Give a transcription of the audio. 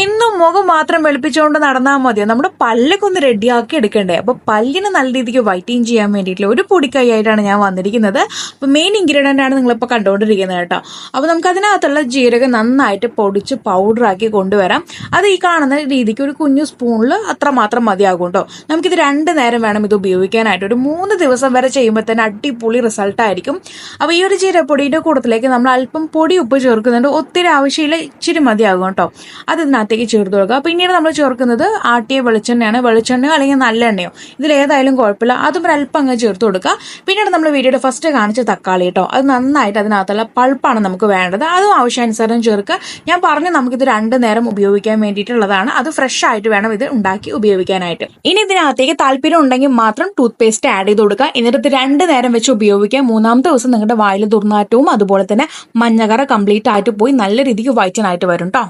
എന്നും മുഖം മാത്രം വെളുപ്പിച്ചുകൊണ്ട് നടന്നാൽ മതിയോ? നമ്മുടെ പല്ലൊക്കെ ഒന്ന് റെഡിയാക്കി എടുക്കണ്ടേ? അപ്പൊ പല്ലിന് നല്ല രീതിക്ക് വൈറ്റൈൻ ചെയ്യാൻ വേണ്ടിയിട്ടുള്ള ഒരു പൊടിക്കൈയായിട്ടാണ് ഞാൻ വന്നിരിക്കുന്നത്. അപ്പൊ മെയിൻ ഇൻഗ്രീഡിയന്റ് ആണ് നിങ്ങളിപ്പോൾ കണ്ടുകൊണ്ടിരിക്കുന്നത് കേട്ടോ. അപ്പൊ നമുക്ക് അതിനകത്തുള്ള ജീരകം നന്നായിട്ട് പൊടിച്ച് പൗഡറാക്കി കൊണ്ടുവരാം. അത് ഈ കാണുന്ന രീതിക്ക് ഒരു കുഞ്ഞു സ്പൂണിൽ അത്രമാത്രം മതിയാകും കേട്ടോ. നമുക്കിത് 2 നേരം വേണം ഇത് ഉപയോഗിക്കാനായിട്ട്. ഒരു 3 ദിവസം വരെ ചെയ്യുമ്പോൾ തന്നെ അടിപൊളി റിസൾട്ട് ആയിരിക്കും. അപ്പൊ ഈ ഒരു ജീരകപ്പൊടിയുടെ കൂട്ടത്തിലേക്ക് നമ്മൾ അല്പം പൊടി ഉപ്പ് ചേർക്കുന്നുണ്ട്. ഒത്തിരി ആവശ്യമില്ല, ഇച്ചിരി മതിയാകും കേട്ടോ. അത് ഇതിനകത്തേക്ക് ചേർത്ത് കൊടുക്കുക. പിന്നീട് നമ്മൾ ചേർക്കുന്നത് ആട്ടിയ വെളിച്ചെണ്ണയാണ്. വെളിച്ചെണ്ണയോ അല്ലെങ്കിൽ നല്ലെണ്ണയോ ഇതിലേതായാലും കുഴപ്പമില്ല, അതും ഒരല്പം അങ്ങ് ചേർത്ത് കൊടുക്കുക. പിന്നീട് നമ്മൾ വീഡിയോയുടെ ഫസ്റ്റ് കാണിച്ച തക്കാളി കേട്ടോ, അത് നന്നായിട്ട് അതിനകത്തുള്ള പൾപ്പാണ് നമുക്ക് വേണ്ടത്. അതും ആവശ്യാനുസരണം ചേർക്കുക. ഞാൻ പറഞ്ഞു നമുക്കിത് 2 നേരം ഉപയോഗിക്കാൻ വേണ്ടിയിട്ടുള്ളതാണ്. അത് ഫ്രഷ് ആയിട്ട് വേണം ഇത് ഉണ്ടാക്കി ഉപയോഗിക്കാനായിട്ട്. ഇനി ഇതിനകത്തേക്ക് താല്പര്യം ഉണ്ടെങ്കിൽ മാത്രം ടൂത്ത് പേസ്റ്റ് ആഡ് ചെയ്ത് കൊടുക്കുക. എന്നിട്ട് 2 നേരം വെച്ച് ഉപയോഗിക്കുക. 3-ാമത്തെ ദിവസം നിങ്ങളുടെ വായിൽ ദുർനാറ്റവും അതുപോലെ തന്നെ മഞ്ഞകറ കംപ്ലീറ്റ് ആയിട്ട് പോയി നല്ല രീതിക്ക് വൈറ്റൻ ആയിട്ട് വരും കേട്ടോ.